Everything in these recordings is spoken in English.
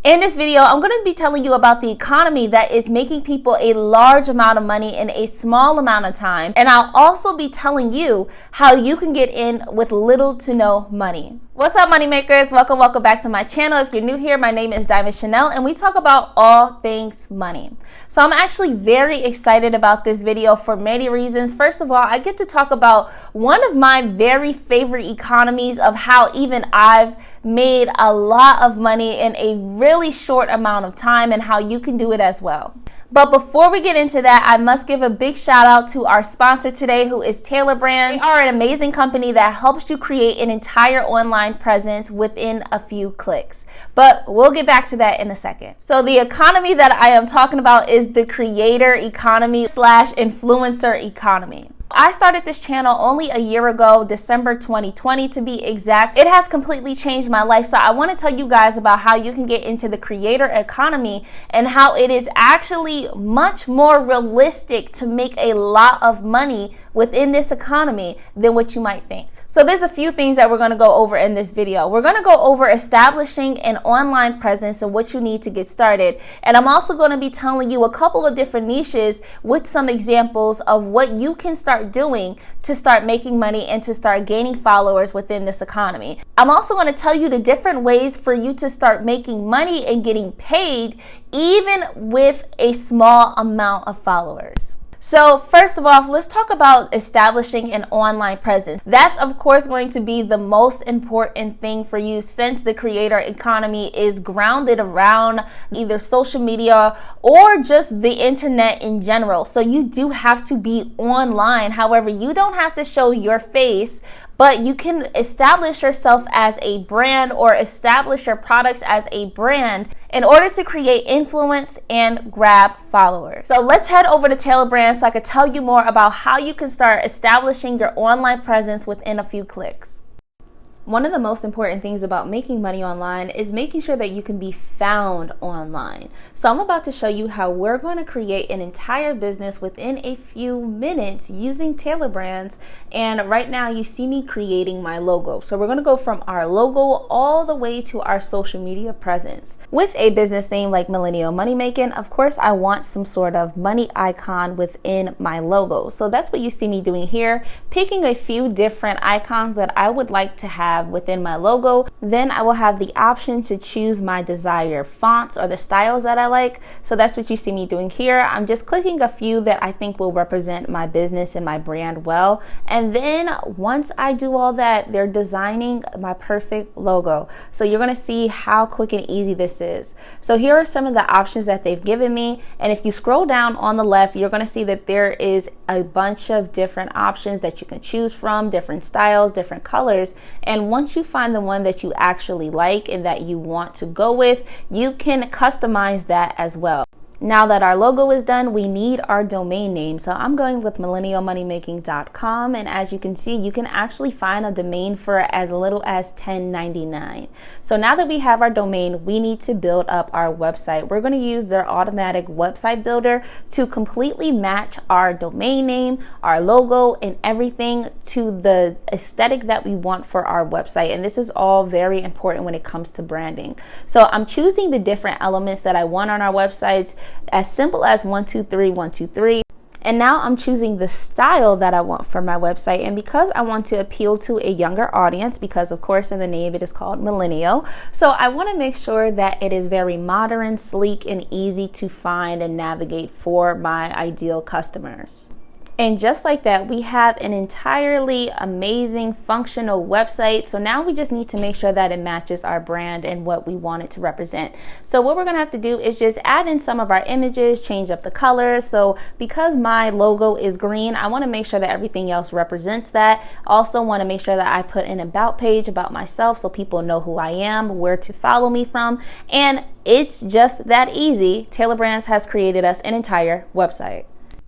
In this video, I'm going to be telling you about the economy that is making people a large amount of money in a small amount of time. And I'll also be telling you how you can get in with little to no money. What's up, money makers? Welcome back to my channel. If you're new here, my name is Diamond Chanel and we talk about all things money. So I'm actually very excited about this video for many reasons. First of all, I get to talk about one of my very favorite economies of how even I've made a lot of money in a really short amount of time and how you can do it as well. But before we get into that, I must give a big shout out to our sponsor today, who is Taylor Brands. They are an amazing company that helps you create an entire online presence within a few clicks. But we'll get back to that in a second. So the economy that I am talking about is the creator economy / influencer economy. I started this channel only a year ago, December 2020 to be exact. It has completely changed my life. So I want to tell you guys about how you can get into the creator economy and how it is actually much more realistic to make a lot of money within this economy than what you might think. So there's a few things that we're going to go over in this video. We're going to go over establishing an online presence and what you need to get started. And I'm also going to be telling you a couple of different niches with some examples of what you can start doing to start making money and to start gaining followers within this economy. I'm also going to tell you the different ways for you to start making money and getting paid even with a small amount of followers. So first of all, let's talk about establishing an online presence. That's of course going to be the most important thing for you, since the creator economy is grounded around either social media or just the internet in general. So you do have to be online. However, you don't have to show your face, but you can establish yourself as a brand or establish your products as a brand in order to create influence and grab followers. So let's head over to Taylor Brands so I could tell you more about how you can start establishing your online presence within a few clicks. One of the most important things about making money online is making sure that you can be found online. So I'm about to show you how we're going to create an entire business within a few minutes using Taylor Brands. And right now you see me creating my logo. So we're going to go from our logo all the way to our social media presence. With a business name like Millennial Money Making, of course, I want some sort of money icon within my logo. So that's what you see me doing here, picking a few different icons that I would like to have within my logo. Then I will have the option to choose my desired fonts or the styles that I like. So that's what you see me doing here. I'm just clicking a few that I think will represent my business and my brand well. And then once I do all that, they're designing my perfect logo. So you're going to see how quick and easy this is. So here are some of the options that they've given me. And if you scroll down on the left, you're going to see that there is a bunch of different options that you can choose from, different styles, different colors. And once you find the one that you actually like and that you want to go with, you can customize that as well. Now that our logo is done, we need our domain name. So I'm going with millennialmoneymaking.com, and as you can see, you can actually find a domain for as little as $10.99. So now that we have our domain, we need to build up our website. We're going to use their automatic website builder to completely match our domain name, our logo, and everything to the aesthetic that we want for our website. And this is all very important when it comes to branding. So I'm choosing the different elements that I want on our websites, as simple as 1, 2, 3, 1, 2, 3. And now I'm choosing the style that I want for my website. And because I want to appeal to a younger audience, because of course in the name it is called millennial, so I want to make sure that it is very modern, sleek, and easy to find and navigate for my ideal customers. And just like that, we have an entirely amazing functional website. So now we just need to make sure that it matches our brand and what we want it to represent. So what we're going to have to do is just add in some of our images, change up the colors. So because my logo is green, I want to make sure that everything else represents that. Also want to make sure that I put an about page about myself so people know who I am, where to follow me from. And it's just that easy. Taylor Brands has created us an entire website.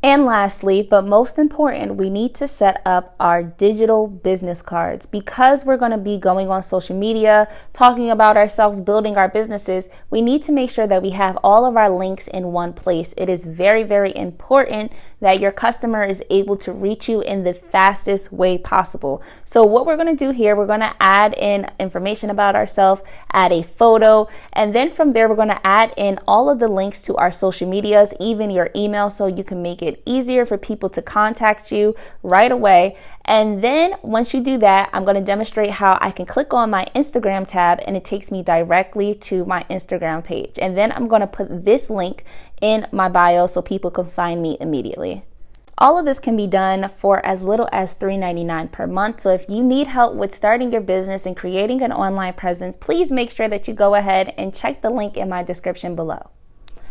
And lastly, but most important, we need to set up our digital business cards. Because we're going to be going on social media, talking about ourselves, building our businesses, we need to make sure that we have all of our links in one place. It is very, very important that your customer is able to reach you in the fastest way possible. So what we're going to do here, we're going to add in information about ourselves, add a photo, and then from there, we're going to add in all of the links to our social medias, even your email, so you can make it easier for people to contact you right away. And then once you do that, I'm going to demonstrate how I can click on my Instagram tab and it takes me directly to my Instagram page. And then I'm going to put this link in my bio so people can find me immediately. All of this can be done for as little as $3.99 per month. So if you need help with starting your business and creating an online presence, please make sure that you go ahead and check the link in my description below.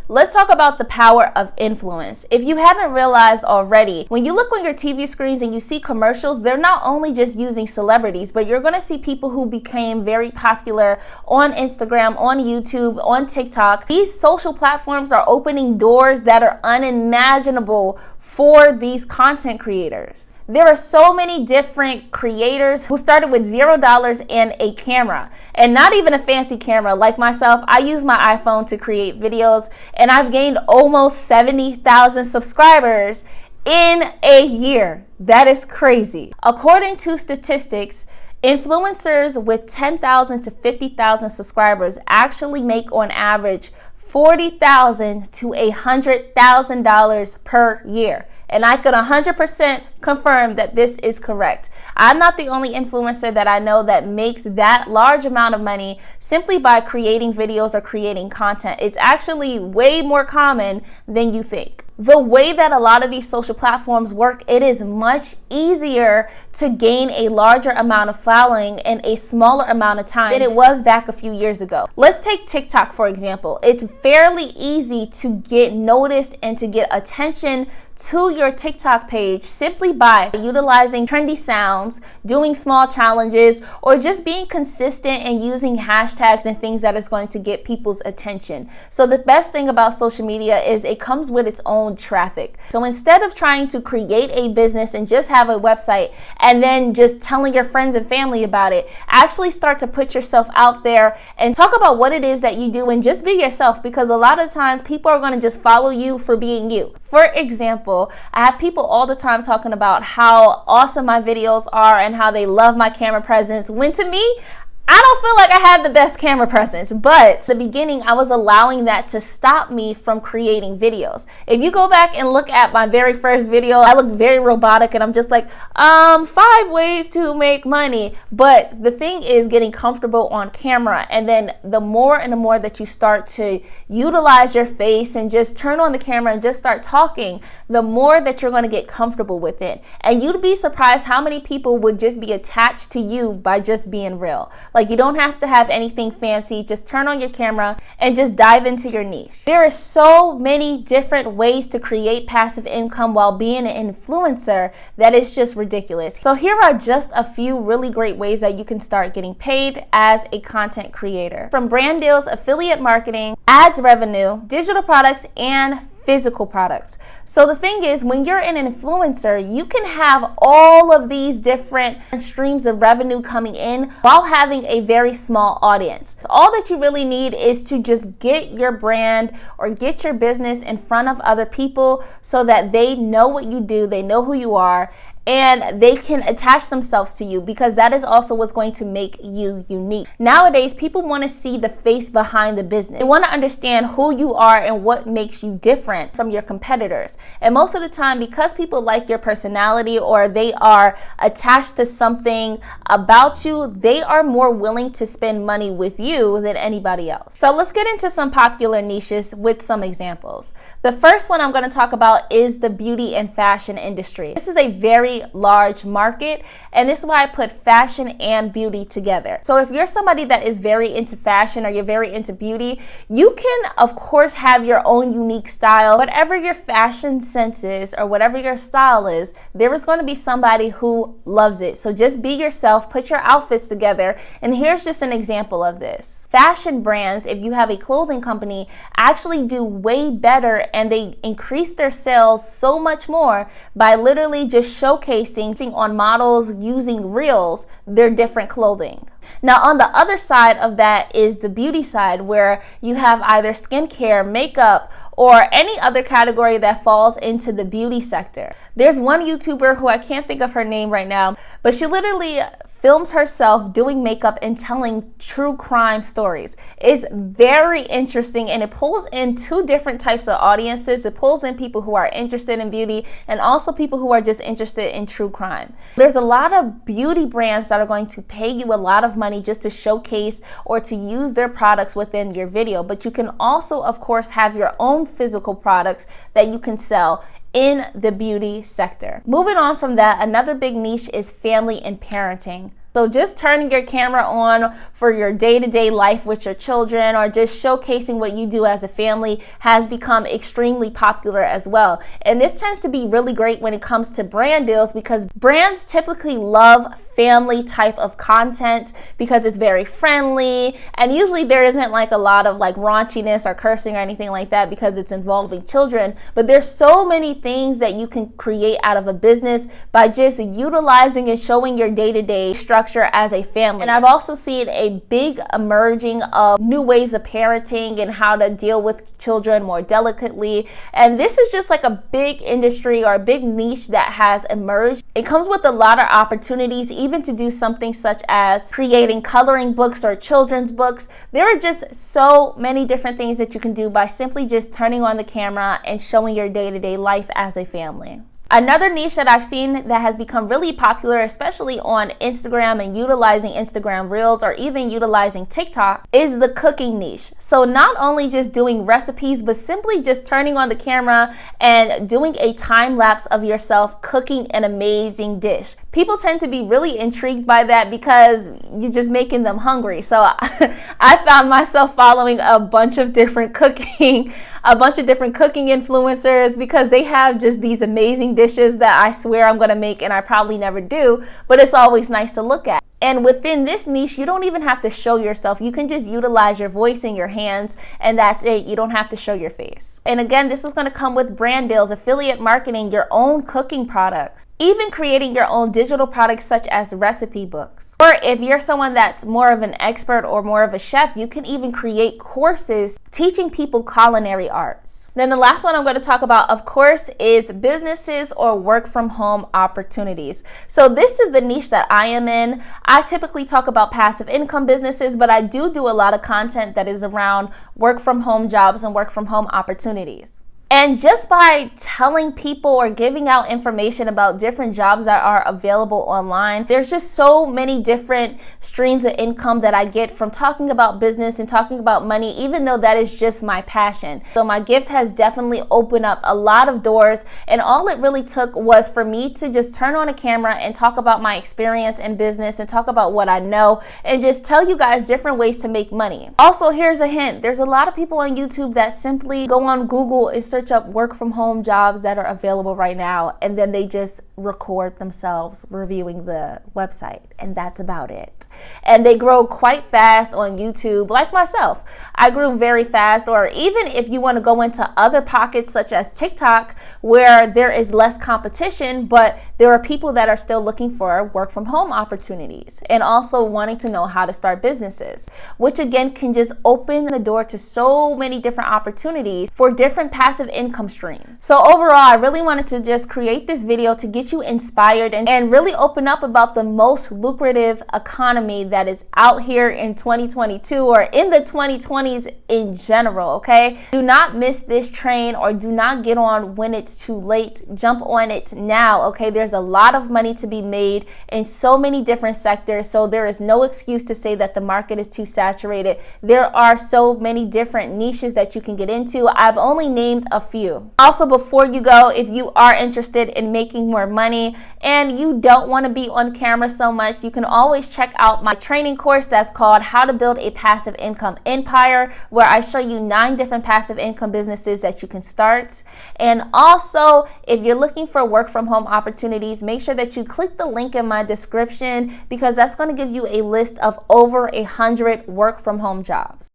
Let's talk about the power of influence. If you haven't realized already, when you look on your TV screens and you see commercials, they're not only just using celebrities, but you're going to see people who became very popular on Instagram, on YouTube, on TikTok. These social platforms are opening doors that are unimaginable for these content creators. There are so many different creators who started with $0 and a camera, and not even a fancy camera. Like myself, I use my iPhone to create videos, and I've gained almost 70,000 subscribers in a year. That is crazy. According to statistics, influencers with 10,000 to 50,000 subscribers actually make on average $40,000 to $100,000 per year. And I could 100% confirm that this is correct. I'm not the only influencer that I know that makes that large amount of money simply by creating videos or creating content. It's actually way more common than you think. The way that a lot of these social platforms work, it is much easier to gain a larger amount of following in a smaller amount of time than it was back a few years ago. Let's take TikTok, for example. It's fairly easy to get noticed and to get attention to your TikTok page simply by utilizing trendy sounds, doing small challenges, or just being consistent and using hashtags and things that is going to get people's attention. So the best thing about social media is it comes with its own traffic. So instead of trying to create a business and just have a website and then just telling your friends and family about it, actually start to put yourself out there and talk about what it is that you do and just be yourself, because a lot of times people are going to just follow you for being you. For example, I have people all the time talking about how awesome my videos are and how they love my camera presence, when to me, I don't feel like I have the best camera presence, but at the beginning, I was allowing that to stop me from creating videos. If you go back and look at my very first video, I look very robotic and I'm just like, 5 ways to make money. But the thing is getting comfortable on camera. And then the more and the more that you start to utilize your face and just turn on the camera and just start talking, the more that you're going to get comfortable with it. And you'd be surprised how many people would just be attached to you by just being real. Like, you don't have to have anything fancy. Just turn on your camera and just dive into your niche. There are so many different ways to create passive income while being an influencer that is just ridiculous. So here are just a few really great ways that you can start getting paid as a content creator. From brand deals, affiliate marketing, ads revenue, digital products, and physical products. So the thing is, when you're an influencer, you can have all of these different streams of revenue coming in while having a very small audience. So all that you really need is to just get your brand or get your business in front of other people so that they know what you do, they know who you are, and they can attach themselves to you, because that is also what's going to make you unique. Nowadays, people want to see the face behind the business. They want to understand who you are and what makes you different from your competitors. And most of the time, because people like your personality or they are attached to something about you, they are more willing to spend money with you than anybody else. So let's get into some popular niches with some examples. The first one I'm going to talk about is the beauty and fashion industry. This is a very very large market, and this is why I put fashion and beauty together. So if you're somebody that is very into fashion or you're very into beauty, you can of course have your own unique style. Whatever your fashion sense is or whatever your style is, there is going to be somebody who loves it. So just be yourself, put your outfits together, and here's just an example of this. Fashion brands, if you have a clothing company, actually do way better and they increase their sales so much more by literally just showcasing on models using reels their different clothing. Now, on the other side of that is the beauty side, where you have either skincare, makeup, or any other category that falls into the beauty sector. There's one YouTuber who I can't think of her name right now, but she literally films herself doing makeup and telling true crime stories. It's very interesting, and it pulls in two different types of audiences. It pulls in people who are interested in beauty and also people who are just interested in true crime. There's a lot of beauty brands that are going to pay you a lot of money just to showcase or to use their products within your video, but you can also, of course, have your own physical products that you can sell in the beauty sector. Moving on from that, another big niche is family and parenting. So just turning your camera on for your day-to-day life with your children or just showcasing what you do as a family has become extremely popular as well. And this tends to be really great when it comes to brand deals, because brands typically love family type of content because it's very friendly, and usually there isn't like a lot of like raunchiness or cursing or anything like that because it's involving children. But there's so many things that you can create out of a business by just utilizing and showing your day-to-day structure as a family. And I've also seen a big emerging of new ways of parenting and how to deal with children more delicately. And this is just like a big industry or a big niche that has emerged. It comes with a lot of opportunities, even to do something such as creating coloring books or children's books. There are just so many different things that you can do by simply just turning on the camera and showing your day-to-day life as a family. Another niche that I've seen that has become really popular, especially on Instagram and utilizing Instagram Reels or even utilizing TikTok, is the cooking niche. So not only just doing recipes, but simply just turning on the camera and doing a time lapse of yourself cooking an amazing dish. People tend to be really intrigued by that because you're just making them hungry. So I found myself following a bunch of different cooking influencers because they have just these amazing dishes that I swear I'm gonna make and I probably never do, but it's always nice to look at. And within this niche, you don't even have to show yourself. You can just utilize your voice and your hands, and that's it. You don't have to show your face. And again, this is going to come with brand deals, affiliate marketing, your own cooking products, even creating your own digital products such as recipe books. Or if you're someone that's more of an expert or more of a chef, you can even create courses teaching people culinary arts. Then the last one I'm going to talk about, of course, is businesses or work from home opportunities. So this is the niche that I am in. I typically talk about passive income businesses, but I do a lot of content that is around work from home jobs and work from home opportunities. And just by telling people or giving out information about different jobs that are available online, there's just so many different streams of income that I get from talking about business and talking about money, even though that is just my passion. So my gift has definitely opened up a lot of doors, and all it really took was for me to just turn on a camera and talk about my experience in business and talk about what I know and just tell you guys different ways to make money. Also, here's a hint. There's a lot of people on YouTube that simply go on Google and search up work from home jobs that are available right now, and then they just record themselves reviewing the website, and that's about it. And they grow quite fast on YouTube, like myself. I grew very fast. Or even if you want to go into other pockets such as TikTok, where there is less competition, but there are people that are still looking for work from home opportunities and also wanting to know how to start businesses, which again can just open the door to so many different opportunities for different passive income streams. So overall, I really wanted to just create this video to get you inspired and really open up about the most lucrative economy that is out here in 2022 or in the 2020s in general, okay? Do not miss this train, or do not get on when it's too late. Jump on it now, okay? There's a lot of money to be made in so many different sectors, so there is no excuse to say that the market is too saturated. There are so many different niches that you can get into. I've only named a few. Also, before you go, if you are interested in making more money and you don't want to be on camera so much, you can always check out my training course that's called How to Build a Passive Income Empire, where I show you 9 different passive income businesses that you can start. And also, if you're looking for work from home opportunities, make sure that you click the link in my description, because that's going to give you a list of over 100 work from home jobs.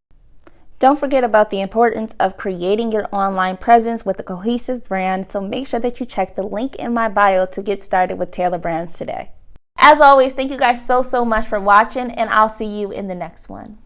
Don't forget about the importance of creating your online presence with a cohesive brand, so make sure that you check the link in my bio to get started with Taylor Brands today. As always, thank you guys so much for watching, and I'll see you in the next one.